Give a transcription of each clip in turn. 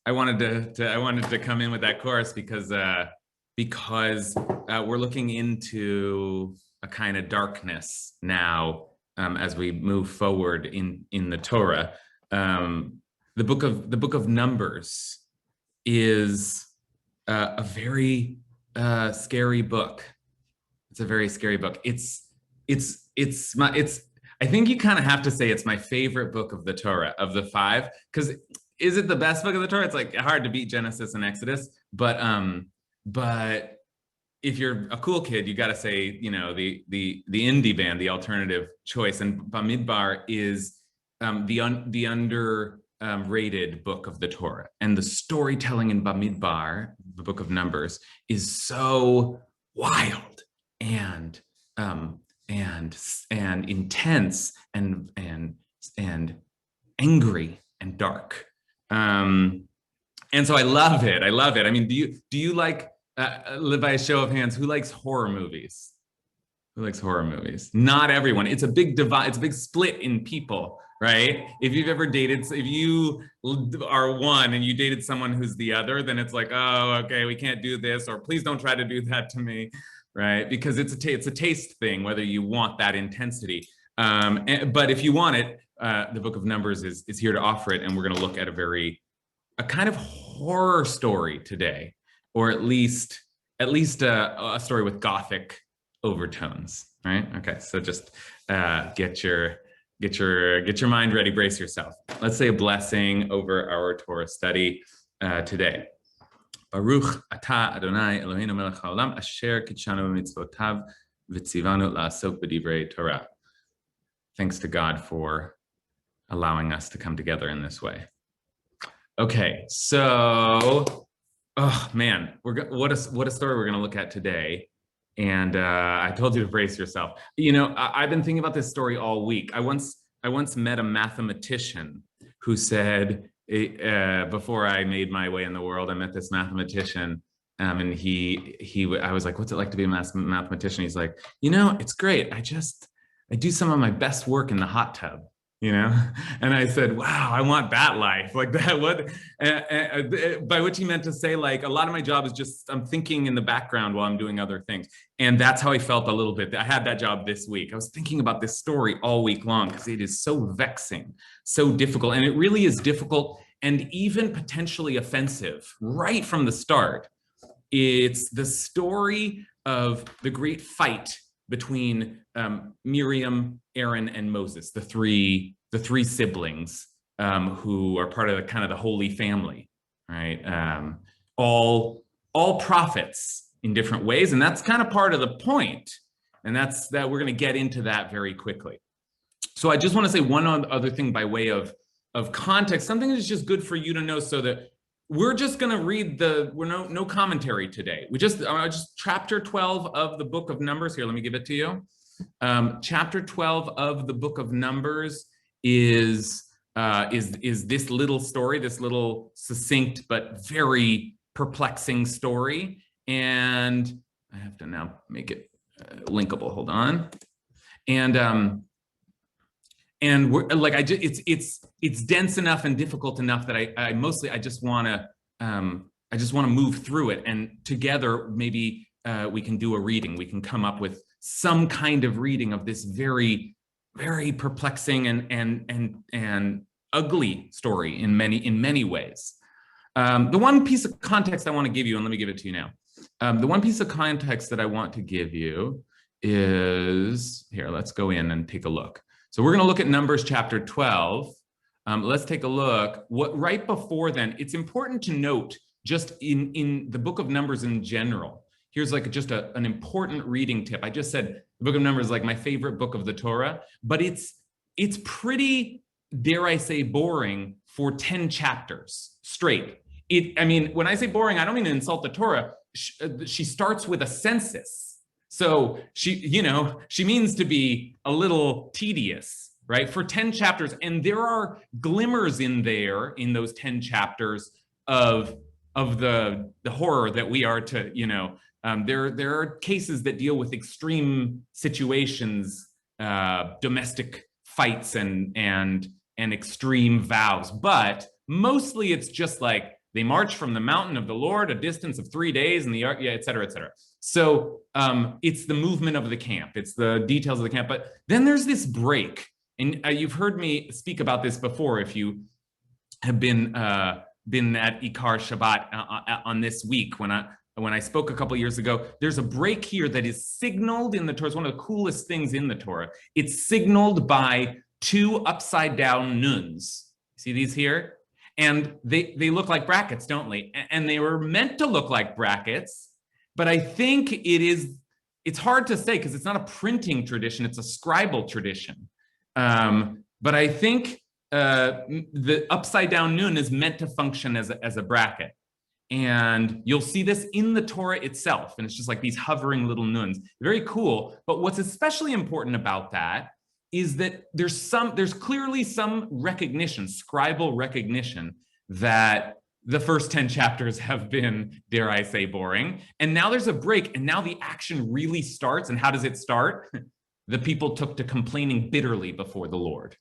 I wanted to come in with that chorus because we're looking into a kind of darkness now as we move forward in the Torah. The book of Numbers is a very scary book. It's a very scary book. I think you kind of have to say it's my favorite book of the Torah of the five, because is it the best book of the Torah? It's like hard to beat Genesis and Exodus, but if you're a cool kid, you got to say, you know, the indie band, the alternative choice, and Bamidbar is the underrated book of the Torah, and the storytelling in Bamidbar, the book of Numbers, is so wild and intense and angry and dark. And so I love it. I mean, do you like, by a show of hands, who likes horror movies? Who likes horror movies? Not everyone. It's a big divide. It's a big split in people, right? If you've ever dated, if you are one and you dated someone who's the other, then it's like, oh, okay, we can't do this, or please don't try to do that to me, right? Because it's a taste thing, whether you want that intensity. But if you want it, the Book of Numbers is here to offer it, and we're going to look at a kind of horror story today, or at least a story with Gothic overtones, right? Okay, so just get your mind ready, brace yourself. Let's say a blessing over our Torah study today. Baruch atah Adonai Eloheinu melech haolam asher kitshanu b'mitzvotav v'tzivanu la'asok b'divrei Torah. Thanks to God for allowing us to come together in this way. Okay, so, oh man, what a story we're going to look at today. And I told you to brace yourself. You know, I've been thinking about this story all week. I once met a mathematician who said, before I made my way in the world, I met this mathematician, and I was like, what's it like to be a mathematician? He's like, you know, it's great. I do some of my best work in the hot tub, you know? And I said, wow, I want that life, like that. What? By which he meant to say, like, a lot of my job is just, I'm thinking in the background while I'm doing other things. And that's how I felt a little bit. I had that job this week. I was thinking about this story all week long because it is so vexing, so difficult. And it really is difficult and even potentially offensive right from the start. It's the story of the great fight between Miriam, Aaron, and Moses, the three siblings who are part of the Holy Family, right? All prophets in different ways, and that's kind of part of the point. And that's that we're going to get into that very quickly. So I just want to say one other thing by way of context, something that's just good for you to know, so that we're just going to read no commentary today. Just chapter 12 of the book of Numbers. Here, let me give it to you. Chapter 12 of the book of Numbers is this little story, this little succinct but very perplexing story. And I have to now make it linkable. Hold on. And we're like, it's dense enough and difficult enough that I just want to move through it, and together maybe we can do a reading. We can come up with some kind of reading of this very, very perplexing and ugly story in many ways. The one piece of context I want to give you, and let me give it to you now. The one piece of context that I want to give you is here. Let's go in and take a look. So we're going to look at Numbers chapter 12. Let's take a look. Right before then, it's important to note, just in the book of Numbers in general, here's like just an important reading tip. I just said the book of Numbers is like my favorite book of the Torah, but it's pretty, dare I say, boring for 10 chapters straight. I mean, when I say boring, I don't mean to insult the Torah. She starts with a census. So she means to be a little tedious, right? For 10 chapters. And there are glimmers in those 10 chapters of the horror that we are to, there are cases that deal with extreme situations, domestic fights and extreme vows, but mostly it's just like They march from the mountain of the Lord a distance of 3 days, and et cetera, et cetera. So it's the movement of the camp. It's the details of the camp. But then there's this break. And you've heard me speak about this before if you have been at Ikar Shabbat on this week when I spoke a couple of years ago. There's a break here that is signaled in the Torah. It's one of the coolest things in the Torah. It's signaled by 2 upside down nuns. See these here? And they look like brackets, don't they? And they were meant to look like brackets, but I think it's hard to say because it's not a printing tradition, it's a scribal tradition. But I think the upside down nun is meant to function as a bracket. And you'll see this in the Torah itself. And it's just like these hovering little nuns. Very cool. But what's especially important about that is that there's clearly some recognition, scribal recognition, that the first 10 chapters have been, dare I say, boring. And now there's a break, and now the action really starts. And how does it start? The people took to complaining bitterly before the Lord,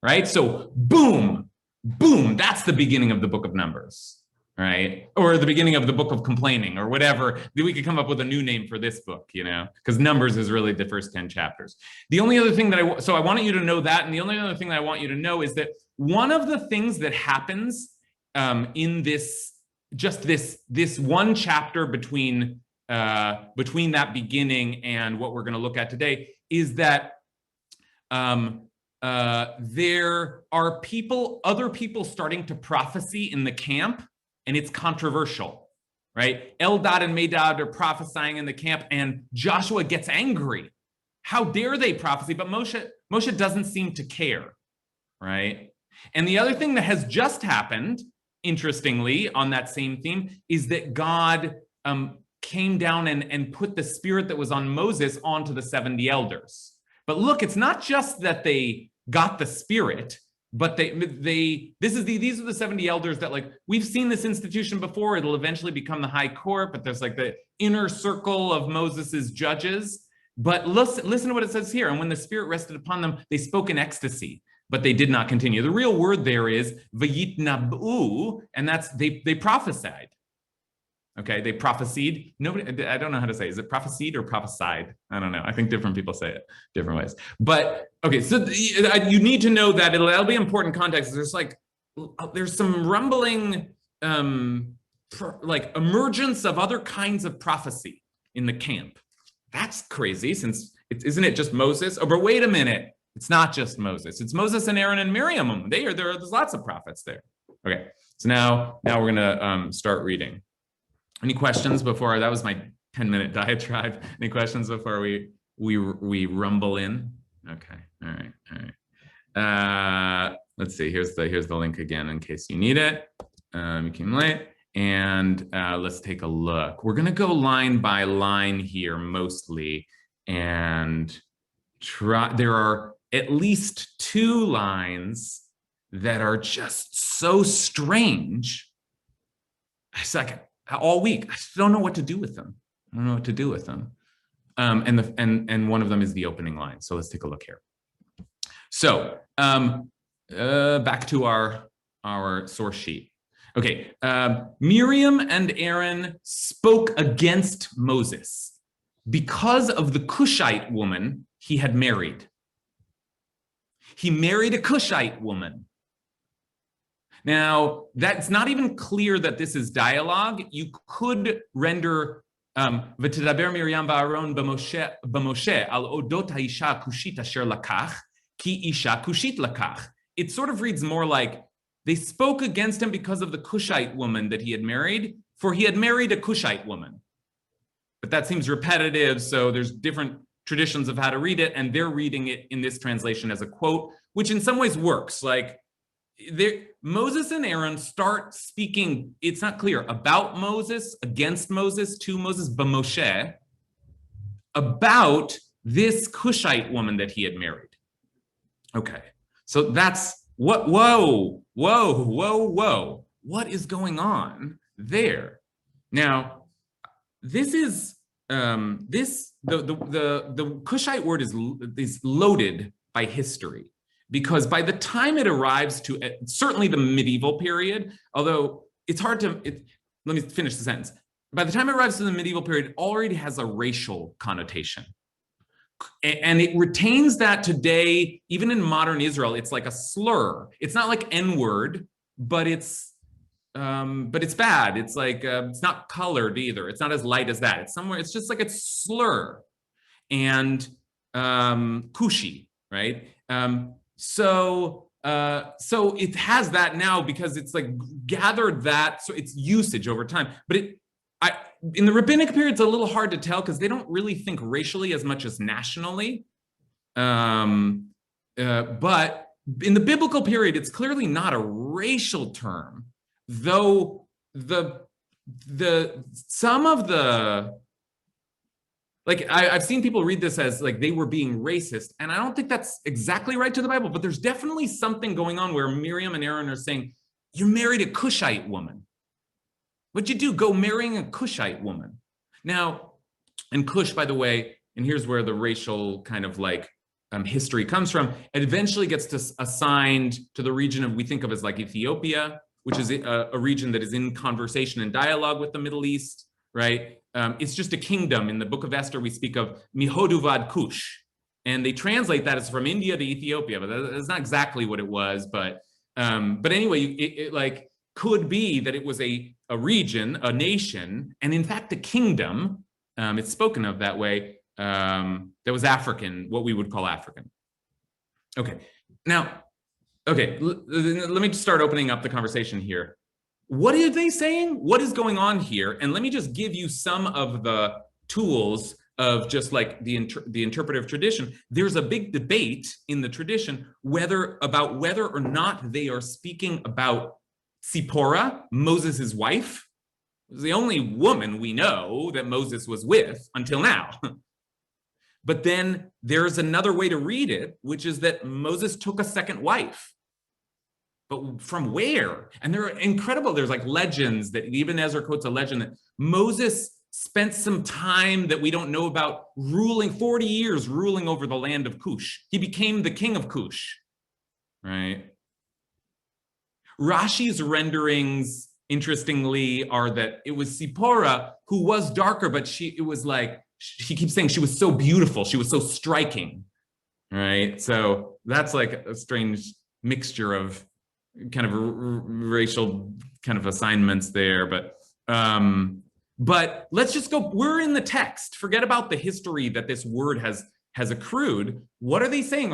right? So boom, boom, that's the beginning of the book of Numbers, right? Or the beginning of the book of complaining, or whatever. We could come up with a new name for this book, because Numbers is really the first 10 chapters. The only other thing that I wanted you to know that, and the only other thing that I want you to know is that one of the things that happens in this one chapter between that beginning and what we're going to look at today is that there are other people starting to prophesy in the camp. And it's controversial, right? Eldad and Medad are prophesying in the camp, and Joshua gets angry. How dare they prophesy? But Moshe doesn't seem to care, right? And the other thing that has just happened, interestingly, on that same theme, is that God came down and put the spirit that was on Moses onto the 70 elders. But look, it's not just that they got the spirit, but these are the 70 elders that, like, we've seen this institution before. It'll eventually become the high court, but there's like the inner circle of Moses's judges. But listen to what it says here. And when the spirit rested upon them, they spoke in ecstasy, but they did not continue. The real word there is vayitnabu, and that's they prophesied. Okay, they prophesied. I don't know how to say. Is it prophesied or prophesied? I don't know. I think different people say it different ways. But okay, so you need to know that it'll be important context. There's some rumbling, like emergence of other kinds of prophecy in the camp. That's crazy, since isn't it just Moses? Oh, but wait a minute. It's not just Moses. It's Moses and Aaron and Miriam. There's lots of prophets there. Okay, so now we're gonna start reading. Any questions before? That was my 10-minute diatribe. Any questions before we rumble in? Okay. All right. Let's see. Here's the link again in case you need it. You came late, and let's take a look. We're gonna go line by line here mostly, and try. There are at least 2 lines that are just so strange. It's like all week, I don't know what to do with them. And one of them is the opening line. So let's take a look here. So back to our source sheet. Okay, Miriam and Aaron spoke against Moses because of the Cushite woman he had married. He married a Cushite woman. Now, that's not even clear that this is dialogue. You could render v'tidaber Miriam va'Aaron b'Moshe al odot ha'isha kushit asher lakach ki isha kushit lakach. It sort of reads more like they spoke against him because of the Cushite woman that he had married, for he had married a Cushite woman. But that seems repetitive, so there's different traditions of how to read it, and they're reading it in this translation as a quote, which in some ways works. Like, Moses and Aaron start speaking, it's not clear, about Moses, against Moses, to Moses, b'Moshe, about this Cushite woman that he had married. Okay, so that's what, whoa. What is going on there? Now, this is, the Cushite word is loaded by history. Because by the time it arrives to certainly the medieval period, although it's hard to, let me finish the sentence. By the time it arrives to the medieval period, it already has a racial connotation. And it retains that today, even in modern Israel. It's like a slur. It's not like N-word, but it's bad. It's like, it's not colored either. It's not as light as that. It's somewhere, it's just like it's slur and Kushi, right? So it has that now because it's like gathered that, so it's usage over time. But in the rabbinic period, it's a little hard to tell because they don't really think racially as much as nationally. But in the biblical period, it's clearly not a racial term, though some of the, like, I've seen people read this as like they were being racist, and I don't think that's exactly right to the Bible, but there's definitely something going on where Miriam and Aaron are saying, you married a Cushite woman. What'd you do? Go marrying a Cushite woman. Now, and Cush, by the way, and here's where the racial kind of like history comes from, it eventually gets assigned to the region of, we think of as like Ethiopia, which is a region that is in conversation and dialogue with the Middle East, right? It's just a kingdom. In the book of Esther, we speak of Mihodu vad Kush, and they translate that as from India to Ethiopia, but that's not exactly what it was. But anyway, it like could be that it was a region, a nation, and in fact, a kingdom. It's spoken of that way. That was African, what we would call African. Okay, now, okay, let me just start opening up the conversation here. What are they saying? What is going on here? And let me just give you some of the tools of just like the interpretive tradition. There's a big debate in the tradition whether or not they are speaking about Zipporah, Moses' wife. It was the only woman we know that Moses was with until now. But then there's another way to read it, which is that Moses took a second wife. But from where? And they're incredible. There's like legends that even Ezra quotes a legend that Moses spent some time that we don't know about ruling, 40 years ruling over the land of Cush. He became the king of Cush, right? Rashi's renderings, interestingly, are that it was Zipporah who was darker, but she keeps saying she was so beautiful, she was so striking, right? So that's like a strange mixture of kind of racial kind of assignments there, but let's just go, we're in the text. Forget about the history that this word has accrued. What are they saying?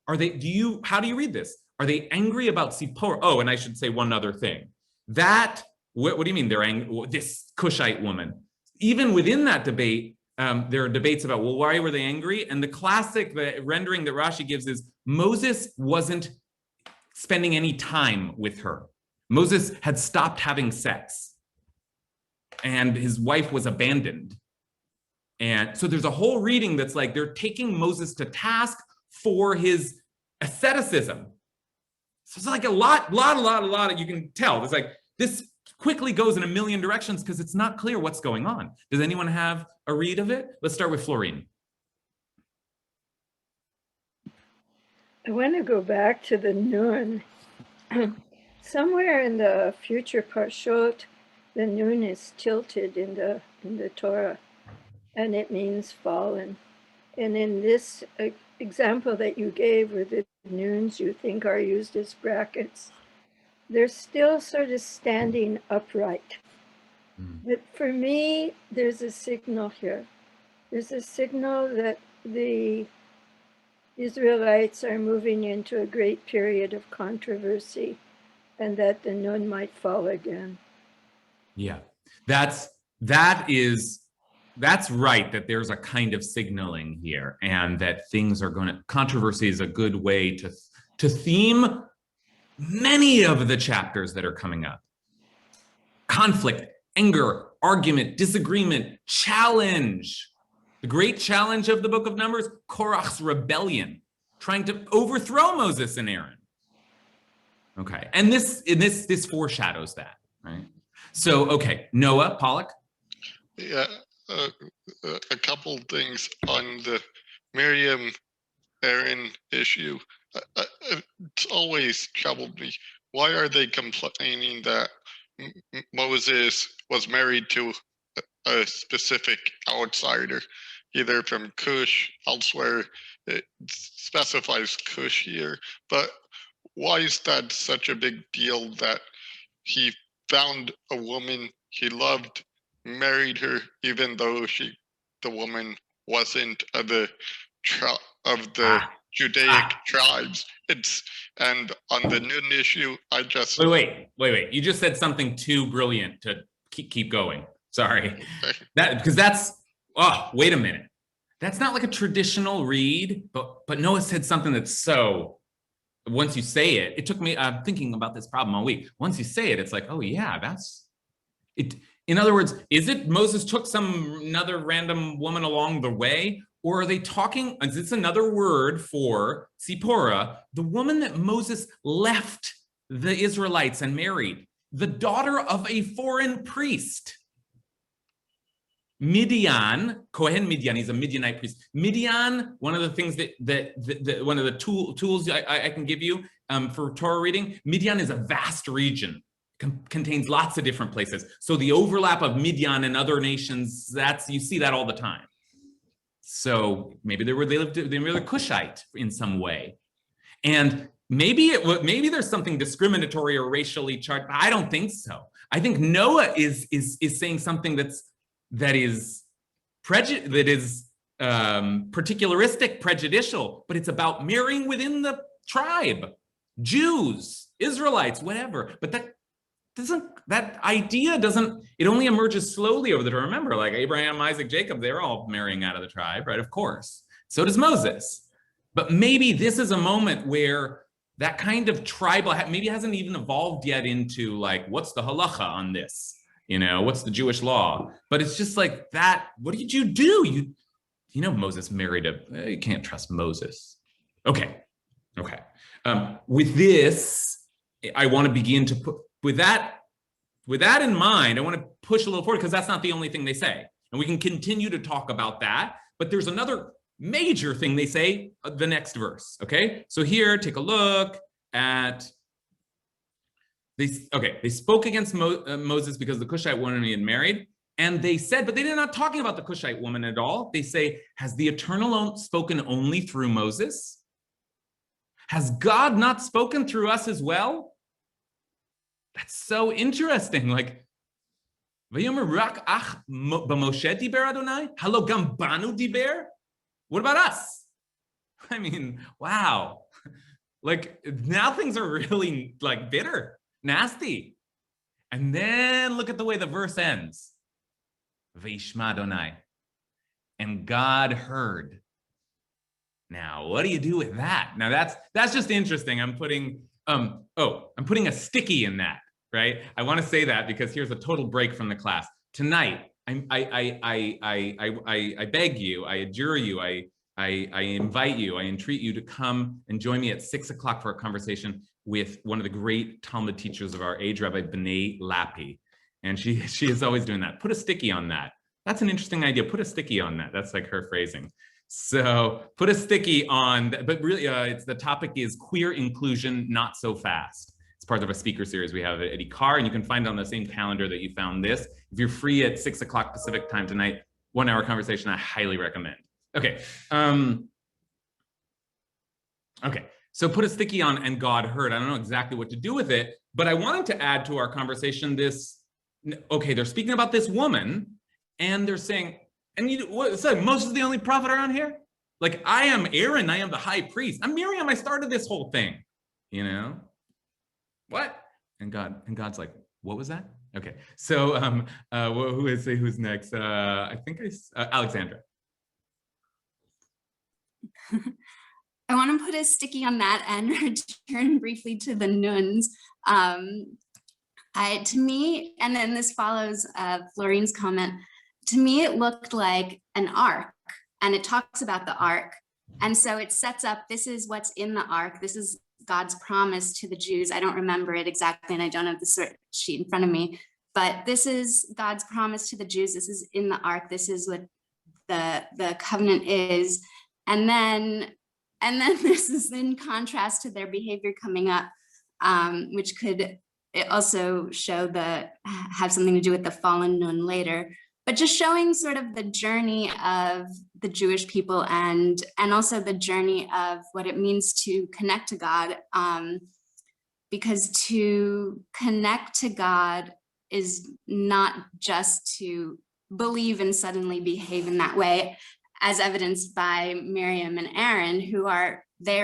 How do you read this? Are they angry about Zipporah? Oh, and I should say one other thing. What do you mean they're angry? This Cushite woman. Even within that debate, there are debates about, well, why were they angry? And the rendering that Rashi gives is Moses wasn't spending any time with her. Moses had stopped having sex and his wife was abandoned. And so there's a whole reading that's like they're taking Moses to task for his asceticism. So it's like a lot, you can tell. It's like this quickly goes in a million directions because it's not clear what's going on. Does anyone have a read of it? Let's start with Florine. I want to go back to the Nun. Somewhere in the future Parshot, the Nun is tilted in the Torah, and it means fallen. And in this example that you gave, where the Nuns you think are used as brackets, they're still sort of standing upright. But for me, there's a signal here. There's a signal that the Israelites are moving into a great period of controversy and that the Nun might fall again. Yeah, that's right, that there's a kind of signaling here and that controversy is a good way to theme many of the chapters that are coming up. Conflict, anger, argument, disagreement, challenge. The great challenge of the book of Numbers, Korach's rebellion, trying to overthrow Moses and Aaron. Okay, and this foreshadows that, right? So, okay, Noah, Pollock? Yeah, a couple things on the Miriam Aaron issue. It's always troubled me. Why are they complaining that Moses was married to a specific outsider, either from Cush, elsewhere it specifies Cush here. But why is that such a big deal that he found a woman he loved, married her, even though the woman wasn't of the Judaic tribes? And on the Nun issue, I just wait. You just said something too brilliant to keep going. Sorry, because that's wait a minute. That's not like a traditional read, but Noah said something that's so. Once you say it, it took me. I'm thinking about this problem all week. Once you say it, it's like, oh yeah, that's it. In other words, is it Moses took another random woman along the way? Or are they talking, is this another word for Zipporah, the woman that Moses left the Israelites and married, the daughter of a foreign priest? Midian, Kohen Midian, he's a Midianite priest. Midian, one of the things that one of the tools I can give you for Torah reading, Midian is a vast region. Contains lots of different places. So the overlap of Midian and other nations, you see that all the time. So maybe they were Cushite in some way. And maybe there's something discriminatory or racially charged. I don't think so. I think Noah is saying something that is particularistic, prejudicial, but it's about marrying within the tribe, Jews, Israelites, whatever. But that idea it only emerges slowly over the Torah. Remember, like Abraham, Isaac, Jacob, they're all marrying out of the tribe, right? Of course. So does Moses. But maybe this is a moment where that kind of tribal maybe hasn't even evolved yet into like, what's the halacha on this? What's the Jewish law? But it's just like that. What did you do? Moses married you can't trust Moses. Okay. With this, I want to begin to put, with that in mind, I want to push a little forward because that's not the only thing they say. And we can continue to talk about that. But there's another major thing they say, the next verse. Okay. So here, take a look at. They spoke against Moses because the Cushite woman he had married. And they said, but they're not talking about the Cushite woman at all. They say, has the Eternal spoken only through Moses? Has God not spoken through us as well? That's so interesting. Like, what about us? I mean, wow. Like, now things are really like bitter, nasty. And then look at the way the verse ends. V'yishma Adonai. And God heard. Now, what do you do with that? Now that's just interesting. I'm putting a sticky in that, right? I want to say that because here's a total break from the class. Tonight, I beg you, I adjure you, I invite you, I entreat you to come and join me at 6 o'clock for a conversation with one of the great Talmud teachers of our age, Rabbi B'nai Lappi. And she is always doing that. Put a sticky on that. That's an interesting idea. Put a sticky on that. That's like her phrasing. So put a sticky on, but really the topic is queer inclusion, not so fast. It's part of a speaker series we have at Ikar, and you can find it on the same calendar that you found this. If you're free at 6 o'clock Pacific time tonight, 1 hour conversation, I highly recommend. Okay. So put a sticky on and God heard. I don't know exactly what to do with it, but I wanted to add to our conversation they're speaking about this woman and they're saying, and Moses is the only prophet around here? Like, I am Aaron, I am the high priest. I'm Miriam, I started this whole thing, What? And God's like, what was that? Okay, so who's next? I think Alexandra. I want to put a sticky on that and return briefly to the nuns. To me, and then this follows Florine's comment, to me it looked like an ark, and it talks about the ark. And so it sets up, this is what's in the ark. This is God's promise to the Jews. I don't remember it exactly, and I don't have the sheet in front of me, but this is God's promise to the Jews. This is in the ark. This is what the covenant is. And then this is in contrast to their behavior coming up, which could it also have something to do with the fallen Nun later, but just showing sort of the journey of the Jewish people and also the journey of what it means to connect to God, because to connect to God is not just to believe and suddenly behave in that way, as evidenced by Miriam and Aaron, who are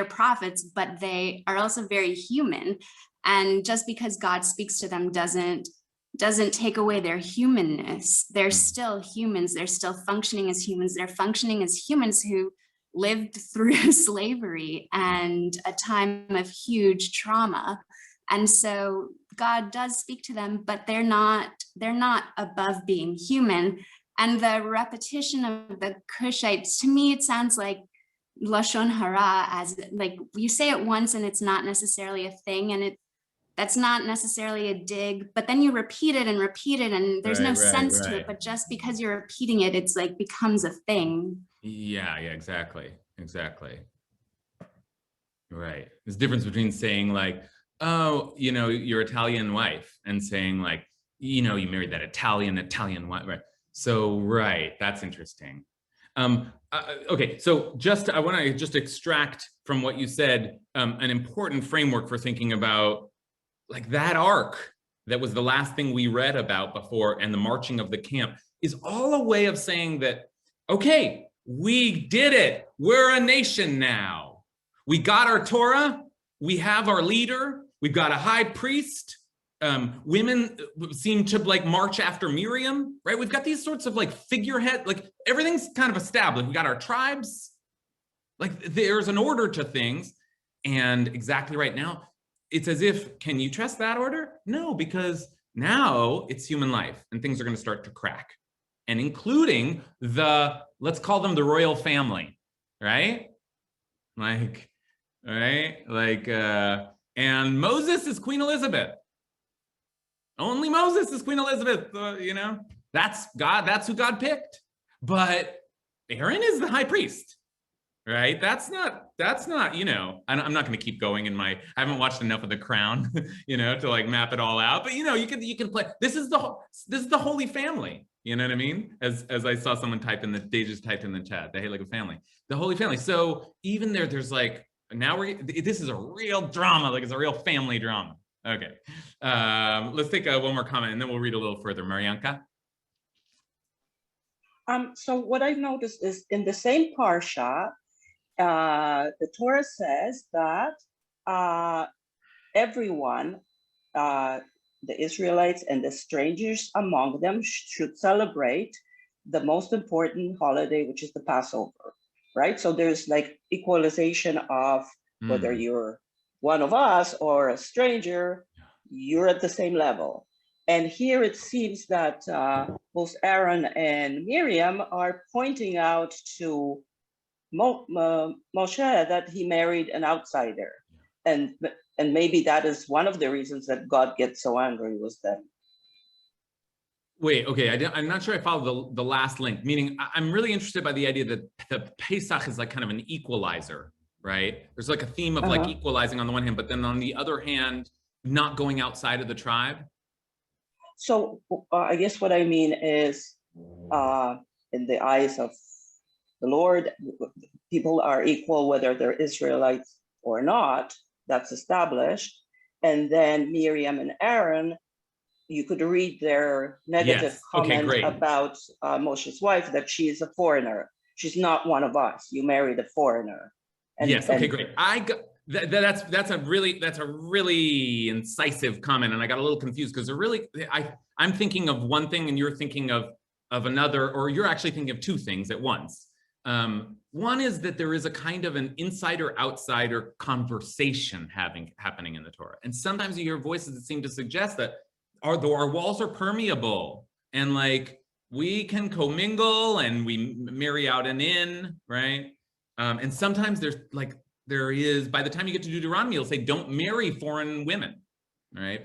prophets, but they are also very human. And just because God speaks to them doesn't take away their humanness. They're still humans. They're still functioning as humans. They're functioning as humans who lived through slavery and a time of huge trauma. And so God does speak to them, but they're not above being human. And the repetition of the Cushites, to me, it sounds like Lashon Hara, as like you say it once and it's not necessarily a thing, and that's not necessarily a dig, but then you repeat it and there's no sense to it, but just because you're repeating it, it's like becomes a thing. Yeah, exactly. Right. There's a difference between saying like, oh, your Italian wife, and saying like, you married that Italian wife, right? So, right, that's interesting. Okay, so I want to just extract from what you said an important framework for thinking about like that arc that was the last thing we read about before, and the marching of the camp is all a way of saying that, okay, we did it. We're a nation now. We got our Torah. We have our leader. We've got a high priest. Women seem to like march after Miriam, right? We've got these sorts of like figurehead, like everything's kind of established. We got our tribes. Like there's an order to things. And exactly right now, it's as if, can you trust that order? No, because now it's human life and things are going to start to crack, and including let's call them the royal family, right? Like, right? Like, and Moses is Queen Elizabeth. Only Moses is Queen Elizabeth, that's God, that's who God picked. But Aaron is the high priest, right? That's not, I'm not going to keep going I haven't watched enough of The Crown, to like map it all out. But you can play. This is the Holy Family. You know what I mean? As I saw someone they just typed in the chat, they hate like a family, the Holy Family. So even there's like, now this is a real drama, like it's a real family drama. Okay, let's take one more comment and then we'll read a little further. Marianka? So what I noticed is in the same Parsha, the Torah says that everyone, the Israelites and the strangers among them, should celebrate the most important holiday, which is the Passover, right? So there's like equalization of whether you're one of us or a stranger, you're at the same level. And here it seems that both Aaron and Miriam are pointing out to Moshe that he married an outsider. And maybe that is one of the reasons that God gets so angry with them. Wait, okay, I'm not sure I followed the last link, meaning I'm really interested by the idea that the Pesach is like kind of an equalizer, right? There's like a theme of like equalizing on the one hand, but then on the other hand, not going outside of the tribe. So I guess what I mean is, in the eyes of the Lord, people are equal whether they're Israelites or not. That's established. And then Miriam and Aaron, you could read their negative comment about Moshe's wife, that she is a foreigner. She's not one of us. You married a foreigner. And, okay, great. That's a really incisive comment, and I got a little confused because I'm thinking of one thing and you're thinking of another, or you're actually thinking of two things at once. One is that there is a kind of an insider-outsider conversation happening in the Torah, and sometimes you hear voices that seem to suggest that our walls are permeable and like we can commingle and we marry out and in, right? And sometimes there is, by the time you get to Deuteronomy, it'll say, don't marry foreign women, right?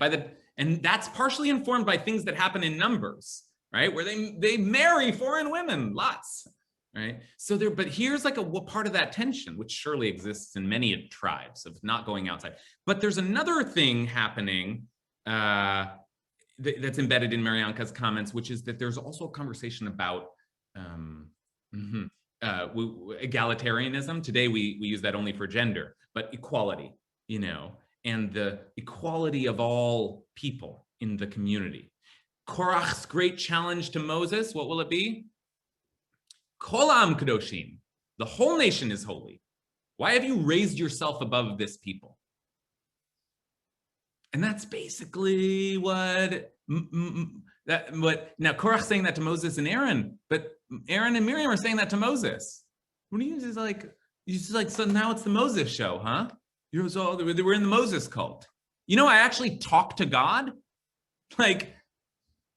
And that's partially informed by things that happen in Numbers, right? Where they marry foreign women, lots, right? So but here's like a part of that tension, which surely exists in many tribes of not going outside. But there's another thing happening that's embedded in Marianka's comments, which is that there's also a conversation about egalitarianism. Today we use that only for gender, but equality, you know, and the equality of all people in the community. Korach's great challenge to Moses, what will it be? Kol ha'am kadoshim, the whole nation is holy. Why have you raised yourself above this people? And that's basically what now Korach's saying that to Moses and Aaron, but Aaron and Miriam are saying that to Moses. What do you just like, so now it's the Moses show, huh? We're in the Moses cult. You know, I actually talk to God. Like,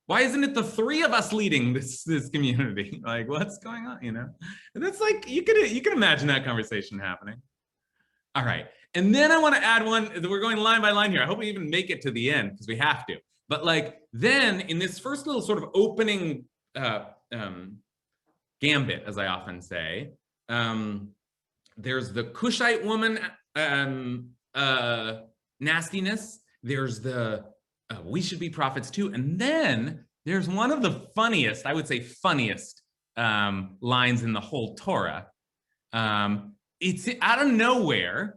why isn't it the three of us leading this community? Like, what's going on? You know, and that's like you can imagine that conversation happening. All right, and then I want to add one. We're going line by line here. I hope we even make it to the end because we have to. But like then in this first little sort of opening gambit, as I often say, there's the Cushite woman nastiness. There's the we should be prophets too. And then there's one of the funniest, I would say funniest lines in the whole Torah. It's out of nowhere.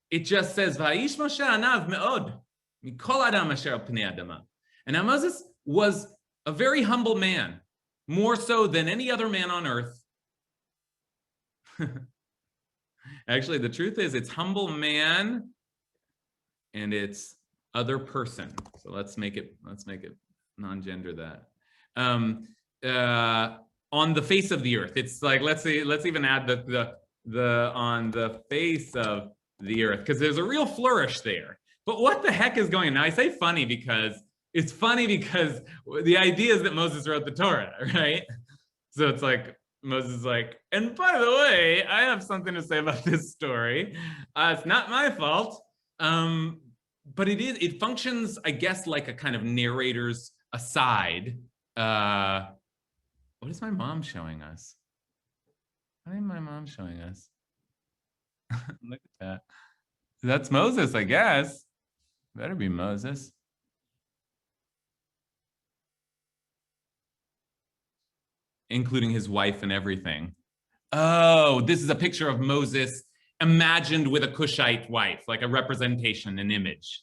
It just says, Vayish Moshe anav me'od mikol adam asher al pnei adama. And now Moses was a very humble man, more so than any other man on earth. Actually, the truth is it's humble man and it's other person. So let's make it non-gender that. On the face of the earth. It's like, let's even add the on the face of the earth, because there's a real flourish there. But what the heck is going on? Now I say funny because it's funny because the idea is that Moses wrote the Torah, right? So it's like, Moses is like, and by the way, I have something to say about this story. It's not my fault. But it functions, I guess, like a kind of narrator's aside. What is my mom showing us? What is my mom showing us? Look at that. That's Moses, I guess. Better be Moses. Including his wife and everything. Oh, this is a picture of Moses imagined with a Cushite wife, like a representation, an image.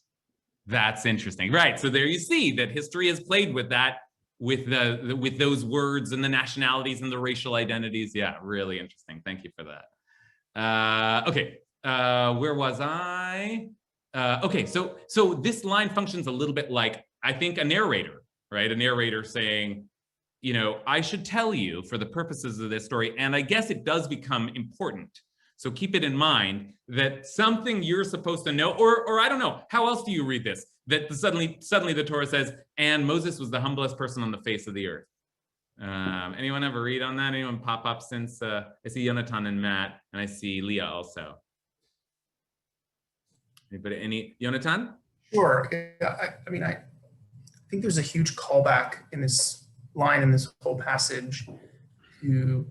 That's interesting, right? So there you see that history has played with that, with those words and the nationalities and the racial identities. Yeah, really interesting. Thank you for that. Okay, where was I? Okay, so this line functions a little bit like, I think, a narrator, right? A narrator saying, you know, I should tell you for the purposes of this story, and I guess it does become important. So keep it in mind that something you're supposed to know, or I don't know, how else do you read this? That suddenly the Torah says, and Moses was the humblest person on the face of the earth. Anyone ever read on that? Anyone pop up since? I see Yonatan and Matt, and I see Leah also. Anybody, Yonatan? Sure. Yeah, I mean, I think there's a huge callback in this line, in this whole passage, to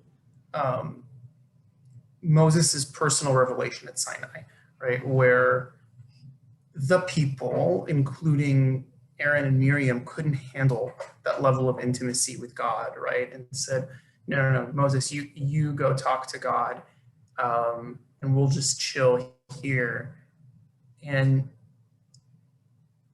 Moses's personal revelation at Sinai, right? Where the people, including Aaron and Miriam, couldn't handle that level of intimacy with God, right? And said, no, Moses, you go talk to God, and we'll just chill here. And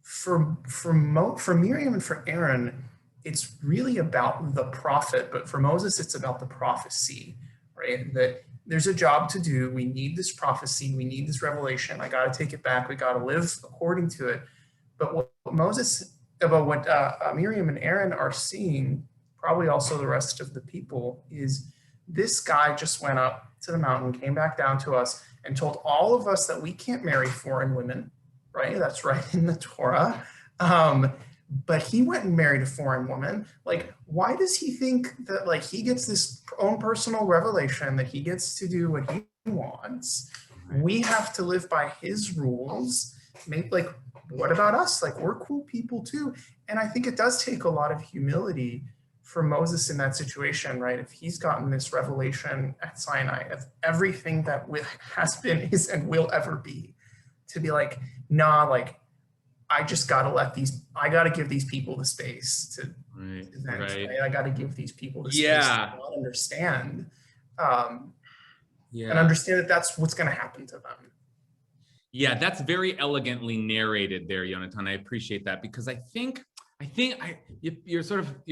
for Miriam and for Aaron, it's really about the prophet, but for Moses, it's about the prophecy, right? That there's a job to do. We need this prophecy. We need this revelation. I got to take it back. We got to live according to it. But what Miriam and Aaron are seeing, probably also the rest of the people, is this guy just went up to the mountain, came back down to us, and told all of us that we can't marry foreign women, right? That's right in the Torah. But he went and married a foreign woman. Like, why does he think that, like, he gets this own personal revelation, that he gets to do what he wants? We have to live by his rules. Like, what about us? Like, we're cool people too. And I think it does take a lot of humility for Moses in that situation, right? If he's gotten this revelation at Sinai of everything that has been, is, and will ever be, to be like, nah, like, I just got to give these people the space to vent, right? I got to give these people the space to not understand, and understand that that's what's going to happen to them. Yeah, that's very elegantly narrated there, Yonatan. I appreciate that, because I think you're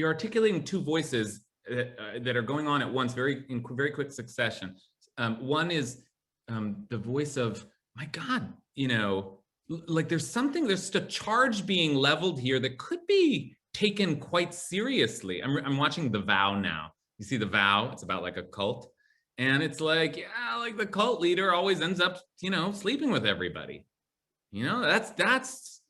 articulating two voices that are going on at once, in very quick succession. One is the voice of, my God, like there's just a charge being leveled here that could be taken quite seriously. I'm watching The Vow now. You see The Vow? It's about like a cult. And it's like, yeah, like the cult leader always ends up, sleeping with everybody. That's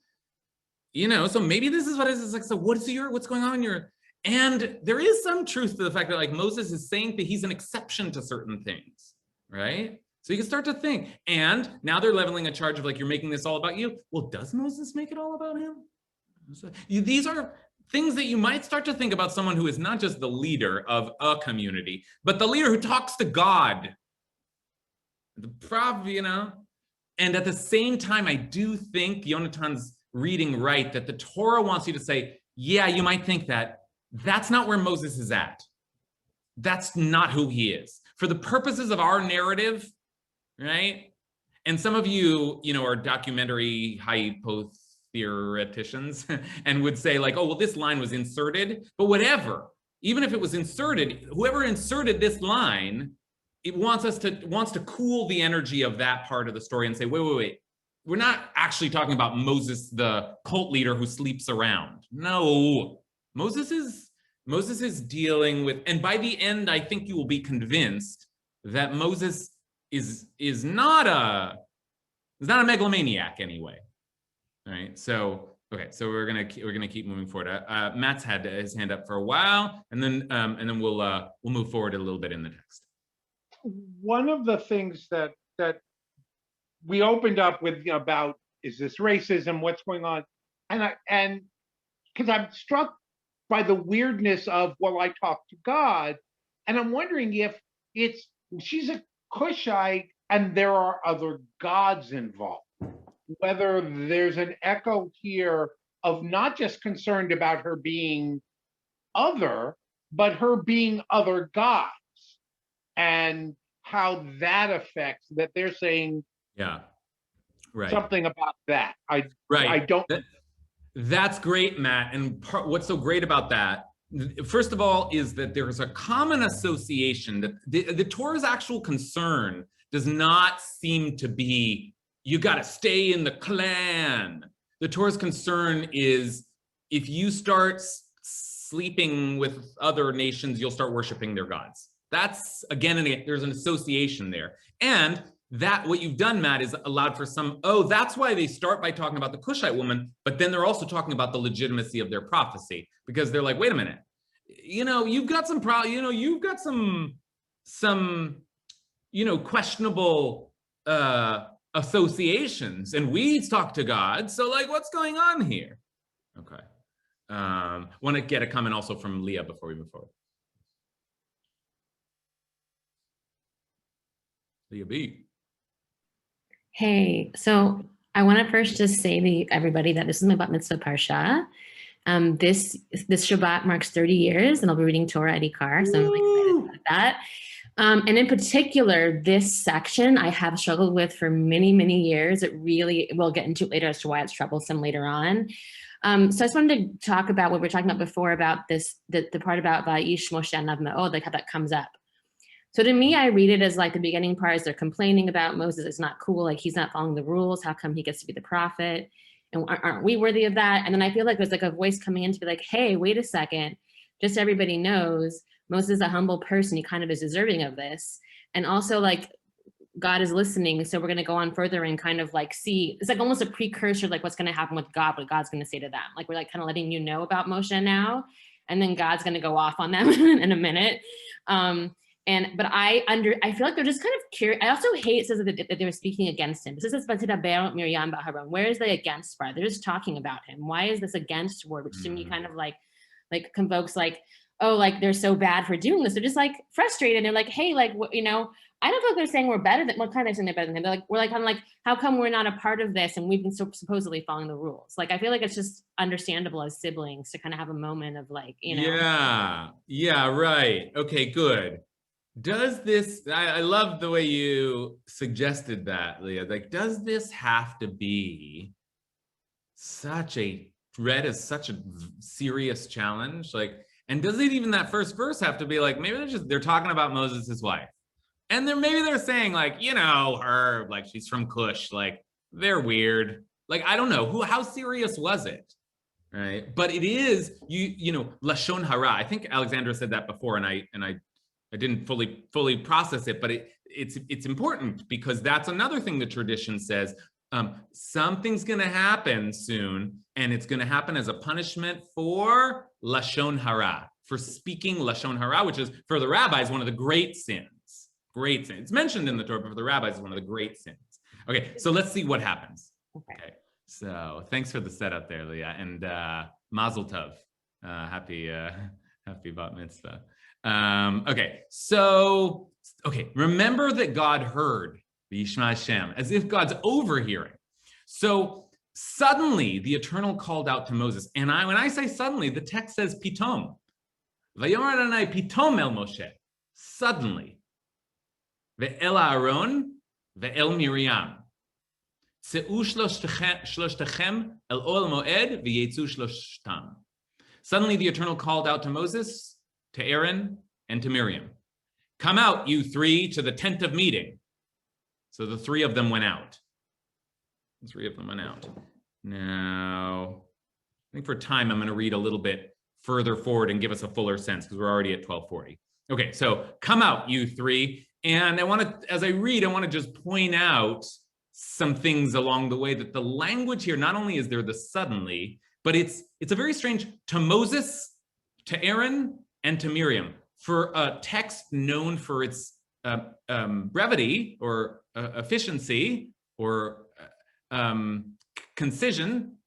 so maybe this is what it is. It's like, so what's going on in your, and there is some truth to the fact that like Moses is saying that he's an exception to certain things, right? So you can start to think, and now they're leveling a charge of like, you're making this all about you. Well, does Moses make it all about him? These are things that you might start to think about someone who is not just the leader of a community, but the leader who talks to God. The problem, and at the same time, I do think Yonatan's reading right, that the Torah wants you to say, yeah, you might think that. That's not where Moses is at. That's not who he is. For the purposes of our narrative, right? And some of you, are documentary hypotheoreticians and would say like, oh, well, this line was inserted, but whatever. Even if it was inserted, whoever inserted this line, it wants to cool the energy of that part of the story and say, wait. We're not actually talking about Moses, the cult leader who sleeps around. No, Moses is dealing with, and by the end, I think you will be convinced that Moses is not a megalomaniac anyway. All right. So okay. So we're gonna keep moving forward. Matt's had his hand up for a while, and then we'll move forward a little bit in the text. One of the things that we opened up with about, is this racism? What's going on? And because I'm struck by the weirdness of, well, I talk to God, and I'm wondering if she's a Cushite and there are other gods involved, whether there's an echo here of not just concerned about her being other, but her being other gods, and how that affects that. They're saying, yeah, right, something about that. I don't. That's great, Matt. And what's so great about that, first of all, is that there's a common association that the Torah's actual concern does not seem to be, you got to stay in the clan. The Torah's concern is, if you start sleeping with other nations, you'll start worshiping their gods. That's, again and again, there's an association there. And that what you've done, Matt, is allowed for some, that's why they start by talking about the Cushite woman, but then they're also talking about the legitimacy of their prophecy, because they're like, wait a minute, you've got some you've got some questionable associations, and we talk to God, so like, what's going on here? Okay. Want to get a comment also from Leah before we move forward. Leah B. Hey, so I want to first just say to everybody that this is my bat mitzvah parsha. This Shabbat marks 30 years, and I'll be reading Torah at Ikar, so I'm really excited about that. And in particular, this section I have struggled with for many, many years. We'll get into it later as to why it's troublesome later on. So I just wanted to talk about what we were talking about before about this, the part about Vayish Moshe Anav Me'od, like how that comes up. So to me, I read it as like the beginning part is they're complaining about Moses. It's not cool. Like, he's not following the rules. How come he gets to be the prophet? And aren't we worthy of that? And then I feel like there's like a voice coming in to be like, hey, wait a second. Just so everybody knows, Moses is a humble person. He kind of is deserving of this. And also, like, God is listening. So we're going to go on further and kind of like see, it's like almost a precursor, like what's going to happen with God, what God's going to say to them. Like, we're like kind of letting you know about Moshe now, and then God's going to go off on them in a minute. But I feel like they're just kind of curious. I also hate it says that they were speaking against him. This says Miriam Baharam. Where is the against part? They're just talking about him. Why is this against word, which to me kind of like convokes like, oh, like they're so bad for doing this. They're just like frustrated. They're like, hey, like, I don't feel like they're saying we're better than, what kind of saying they're better than him? They're like, we're like, kind of like, how come we're not a part of this and we've been supposedly following the rules? Like, I feel like it's just understandable as siblings to kind of have a moment of like, you know. Yeah, right. Okay, good. Does this, I love the way you suggested that, Leah. Like, does this have to be read as such a serious challenge? Like, and does it even that first verse have to be like, maybe they're talking about Moses' wife. And then maybe they're saying like, you know, her, like she's from Cush, like they're weird. Like, I don't know, how serious was it? Right. But it is, you know, Lashon Hara. I think Alexandra said that before, and I didn't fully process it, but it's important because that's another thing the tradition says. Something's going to happen soon, and it's going to happen as a punishment for Lashon Hara, for speaking Lashon Hara, which is for the rabbis one of the great sins. Great sin. It's mentioned in the Torah, but for the rabbis, it's one of the great sins. Okay, so let's see what happens. Okay, so thanks for the setup there, Leah, and Mazel Tov. Happy Bat Mitzvah. Okay, remember that God heard the Yishma Hashem, as if God's overhearing. So suddenly the Eternal called out to Moses, and when I say suddenly, the text says pitom. Vayomer Adonai pitom el Moshe. Suddenly. Ve'el Aaron ve'el Miriam. Tzeu shlochtechem el ol moed v'yetzu shloshtam. Suddenly the Eternal called out to Moses, to Aaron, and to Miriam. Come out, you three, to the tent of meeting. So the three of them went out. The three of them went out. Now, I think for time, I'm going to read a little bit further forward and give us a fuller sense because we're already at 12:40. Okay, so come out, you three. And I want to, as I read, I want to just point out some things along the way that the language here, not only is there the suddenly, but it's a very strange, to Moses, to Aaron, and to Miriam. For a text known for its brevity or efficiency or concision,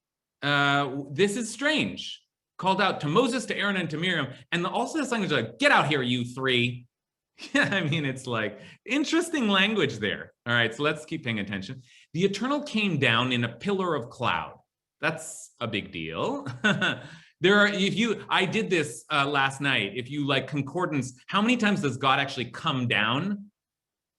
this is strange. Called out to Moses, to Aaron, and to Miriam. And also this language like, get out here, you three. Yeah, I mean, it's like interesting language there. All right, so let's keep paying attention. The Eternal came down in a pillar of cloud. That's a big deal. I did this last night. If you like concordance, how many times does God actually come down?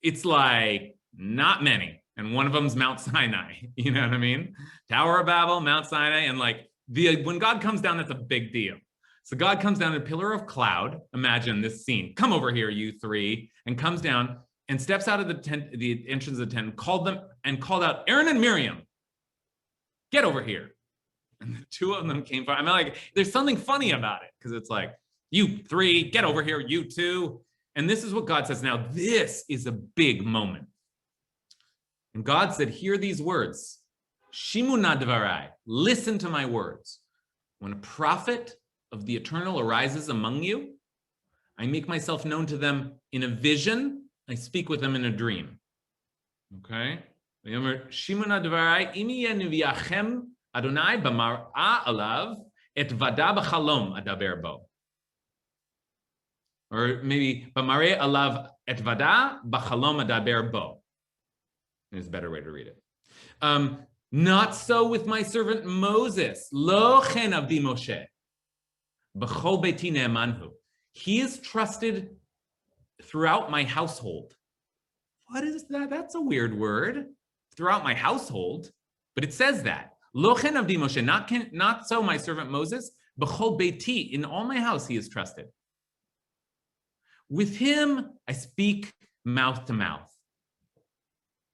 It's like not many. And one of them's Mount Sinai. You know what I mean? Tower of Babel, Mount Sinai, and like when God comes down, that's a big deal. So God comes down in a pillar of cloud. Imagine this scene. Come over here, you three, and comes down and steps out of the tent, the entrance of the tent, called out Aaron and Miriam. Get over here. And the two of them came forward. I mean, like, there's something funny about it because it's like, you three, get over here, you two. And this is what God says. Now, this is a big moment. And God said, hear these words. Shimu na dvarai. Listen to my words. When a prophet of the Eternal arises among you, I make myself known to them in a vision. I speak with them in a dream. Okay? Shimu na dvarai. Imi yenuviachem Adonai b'mar'a alav et vada b'chalom adaber bo. Or maybe b'mar'a alav et vada b'chalom adaber bo. There's a better way to read it. Not so with my servant Moses. Lo chen avdi Moshe. B'chol beiti ne'emanhu. He is trusted throughout my household. What is that? That's a weird word. Throughout my household. But it says that. Lo chen avdi Moshe. Not so my servant Moses. B'chol beiti. In all my house he is trusted. With him I speak mouth to mouth.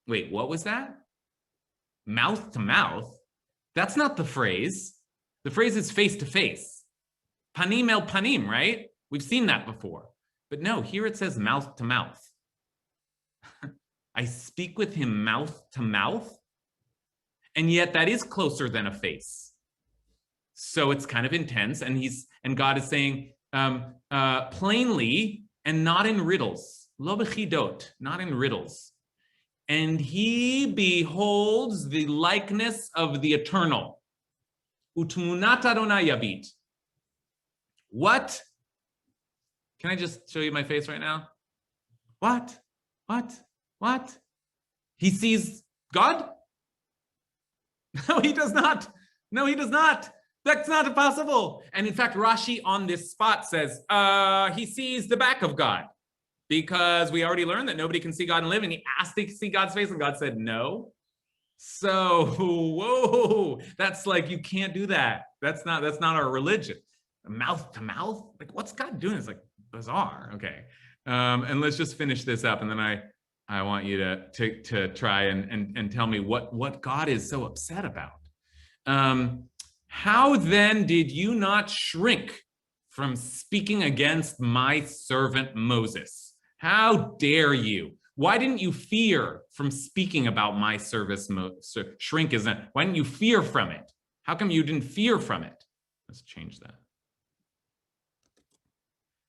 Wait, what was that? Mouth to mouth? That's not the phrase. The phrase is face to face. Panim el panim, right? We've seen that before. But no, here it says mouth to mouth. I speak with him mouth to mouth, and yet that is closer than a face. So it's kind of intense, and God is saying plainly and not in riddles. Lo b'chidot, not in riddles. And he beholds the likeness of the Eternal. Utmunat Adonai yabit. What? Can I just show you my face right now? What? What? He sees God? No, he does not. No, he does not. That's not possible. And in fact, Rashi on this spot says he sees the back of God, because we already learned that nobody can see God and live, and he asked to see God's face and God said no. So, whoa, that's like, you can't do that. That's not our religion. Mouth to mouth, like, what's God doing? It's like bizarre. Okay. And let's just finish this up, and then I want you to try and tell me what God is so upset about. How then did you not shrink from speaking against my servant Moses? How dare you? Why didn't you fear from speaking about my service? Shrink isn't. Why didn't you fear from it? How come you didn't fear from it? Let's change that.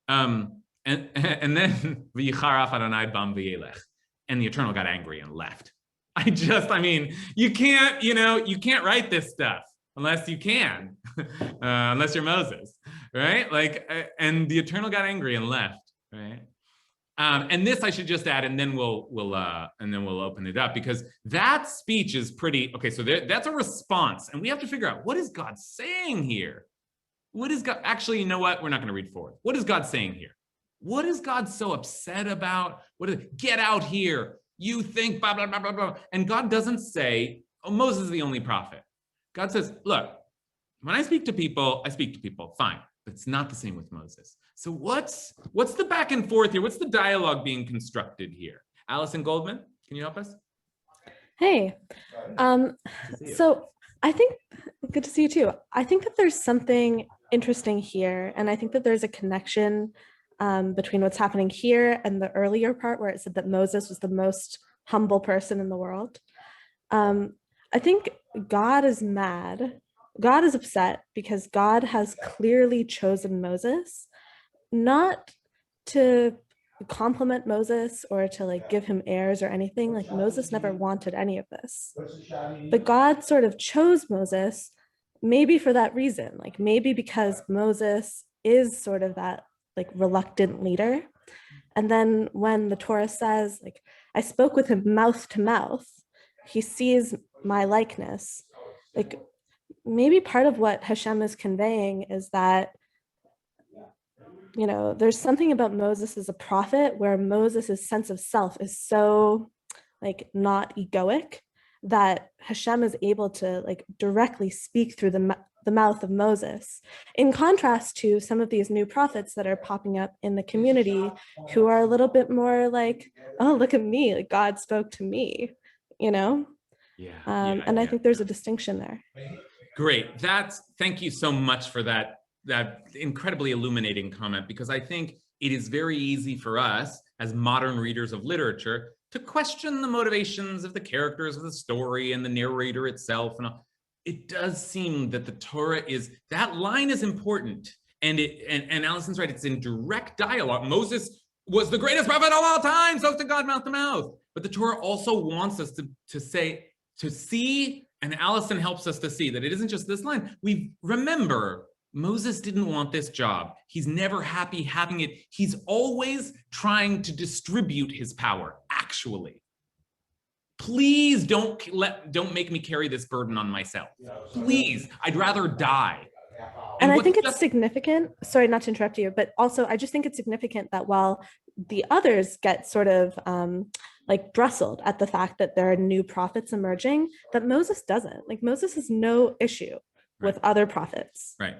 And then v'yicharach Adonai bam v'yelech, and the Eternal got angry and left. I mean, you can't write this stuff unless you can, unless you're Moses, right? Like, and the Eternal got angry and left, right? And this I should just add, and then we'll open it up, because that speech is pretty okay. So that's a response, and we have to figure out, what is God saying here? What is God actually? You know what? We're not going to read forward. What is God saying here? What is God so upset about? Get out here? You think blah blah blah blah blah. And God doesn't say, "Oh, Moses is the only prophet." God says, "Look, when I speak to people, fine, but it's not the same with Moses." So what's the back and forth here? What's the dialogue being constructed here? Allison Goldman, can you help us? Hey, so I think, good to see you too. I think that there's something interesting here, and I think that there's a connection between what's happening here and the earlier part where it said that Moses was the most humble person in the world. I think God is mad. God is upset because God has clearly chosen Moses, not to compliment Moses or to like give him airs or anything. Like, Moses never wanted any of this, but God sort of chose Moses maybe for that reason, like maybe because Moses is sort of that like reluctant leader. And then when the Torah says, like, I spoke with him mouth to mouth, he sees my likeness. Like, maybe part of what Hashem is conveying is that, you know, there's something about Moses as a prophet where Moses's sense of self is so like not egoic that Hashem is able to like directly speak through the mouth of Moses, in contrast to some of these new prophets that are popping up in the community who are a little bit more like, oh, look at me, like God spoke to me, you know? And I think there's a distinction there. Great. Thank you so much for that incredibly illuminating comment, because I think it is very easy for us as modern readers of literature to question the motivations of the characters of the story and the narrator itself. And all. It does seem that the Torah that line is important. And Allison's right, it's in direct dialogue. Moses was the greatest prophet of all time, so to God mouth to mouth. But the Torah also wants us to see, and Allison helps us to see that it isn't just this line. We remember, Moses didn't want this job. He's never happy having it. He's always trying to distribute his power, actually. Please don't make me carry this burden on myself. Please, I'd rather die. And I think it's significant, sorry not to interrupt you, but also I just think it's significant that while the others get sort of like bristled at the fact that there are new prophets emerging, that Moses doesn't. Like, Moses has no issue with other prophets. Right.